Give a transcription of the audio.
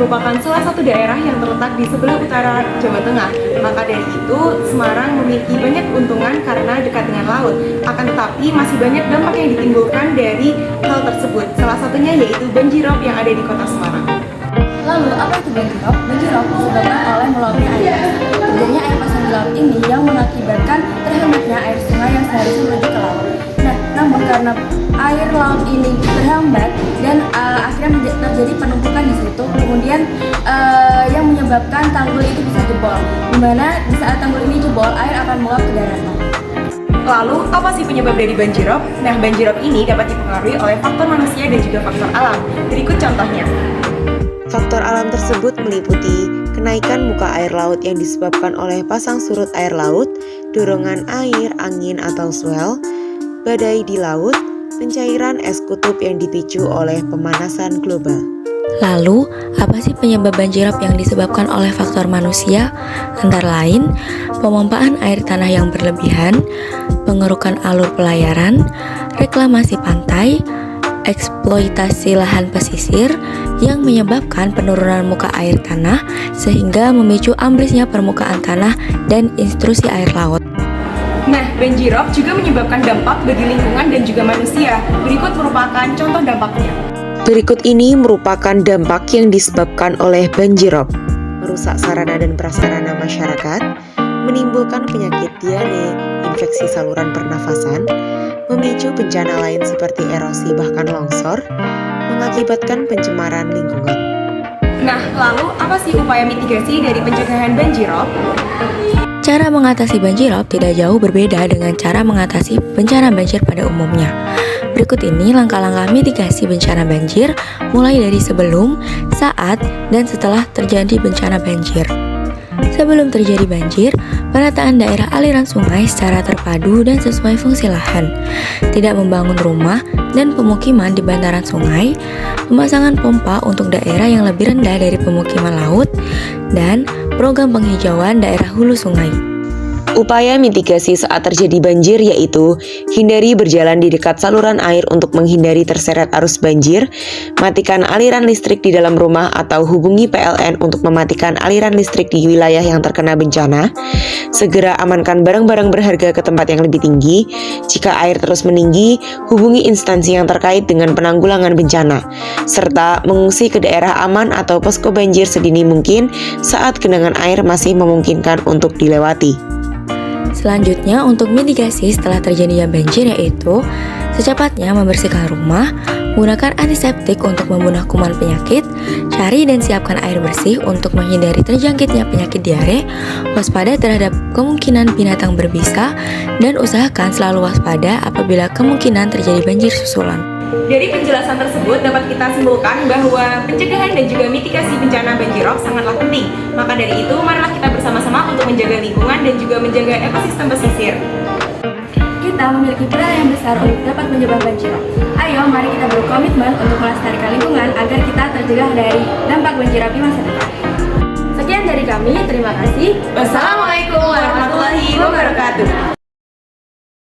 merupakan salah satu daerah yang terletak di sebelah utara Jawa Tengah. Maka dari itu, Semarang memiliki banyak keuntungan karena dekat dengan laut. Akan tetapi, masih banyak dampak yang ditimbulkan dari hal tersebut. Salah satunya yaitu banjirop yang ada di kota Semarang. Lalu, apa itu banjirop? Banjirop disebabkan oleh meluapnya air. Terjadinya air pasang di laut ini yang mengakibatkan terhambatnya air sungai yang seharusnya menuju ke laut. Nah, namun karena air laut ini terhambat dan akhirnya terjadi penumpukan di situ, kemudian yang menyebabkan tanggul itu bisa jebol. Di mana di saat tanggul ini jebol, air akan meluap ke daratan. Lalu, apa sih penyebab dari banjirop? Nah, banjirop ini dapat dipengaruhi oleh faktor manusia dan juga faktor alam. Berikut contohnya. Faktor alam tersebut meliputi kenaikan muka air laut yang disebabkan oleh pasang surut air laut, dorongan air, angin atau swell, badai di laut, pencairan es kutub yang dipicu oleh pemanasan global. Lalu, apa sih penyebab banjirop yang disebabkan oleh faktor manusia? Antara lain, pemompaan air tanah yang berlebihan, pengerukan alur pelayaran, reklamasi pantai, eksploitasi lahan pesisir yang menyebabkan penurunan muka air tanah sehingga memicu amblesnya permukaan tanah dan intrusi air laut. Nah, banjirop juga menyebabkan dampak bagi lingkungan dan juga manusia. Berikut merupakan contoh dampaknya. Berikut ini merupakan dampak yang disebabkan oleh banjirop: merusak sarana dan prasarana masyarakat, menimbulkan penyakit diare, infeksi saluran pernafasan, memicu bencana lain seperti erosi bahkan longsor, mengakibatkan pencemaran lingkungan. Nah, lalu apa sih upaya mitigasi dari pencegahan banjirop? Cara mengatasi banjirop tidak jauh berbeda dengan cara mengatasi bencana banjir pada umumnya. Berikut ini langkah-langkah mitigasi bencana banjir mulai dari sebelum, saat, dan setelah terjadi bencana banjir. Sebelum terjadi banjir, penataan daerah aliran sungai secara terpadu dan sesuai fungsi lahan. Tidak membangun rumah dan pemukiman di bantaran sungai, pemasangan pompa untuk daerah yang lebih rendah dari pemukiman laut, dan program penghijauan daerah hulu sungai. Upaya mitigasi saat terjadi banjir yaitu hindari berjalan di dekat saluran air untuk menghindari terseret arus banjir, matikan aliran listrik di dalam rumah atau hubungi PLN untuk mematikan aliran listrik di wilayah yang terkena bencana, segera amankan barang-barang berharga ke tempat yang lebih tinggi, jika air terus meninggi, hubungi instansi yang terkait dengan penanggulangan bencana, serta mengungsi ke daerah aman atau posko banjir sedini mungkin saat genangan air masih memungkinkan untuk dilewati. Selanjutnya, untuk mitigasi setelah terjadinya banjir yaitu secepatnya membersihkan rumah, gunakan antiseptik untuk membunuh kuman penyakit, cari dan siapkan air bersih untuk menghindari terjangkitnya penyakit diare, waspada terhadap kemungkinan binatang berbisa, dan usahakan selalu waspada apabila kemungkinan terjadi banjir susulan. Dari penjelasan tersebut dapat kita simpulkan bahwa pencegahan dan juga mitigasi bencana banjirop sangatlah penting. Maka dari itu, marilah kita bersama-sama untuk menjaga lingkungan dan juga menjaga ekosistem pesisir. Kita memiliki peran yang besar untuk dapat mencegah banjirop. Ayo, mari kita berkomitmen untuk melestarikan lingkungan agar kita tercegah dari dampak banjirop di masa depan. Sekian dari kami, terima kasih. Wassalamualaikum warahmatullahi wabarakatuh.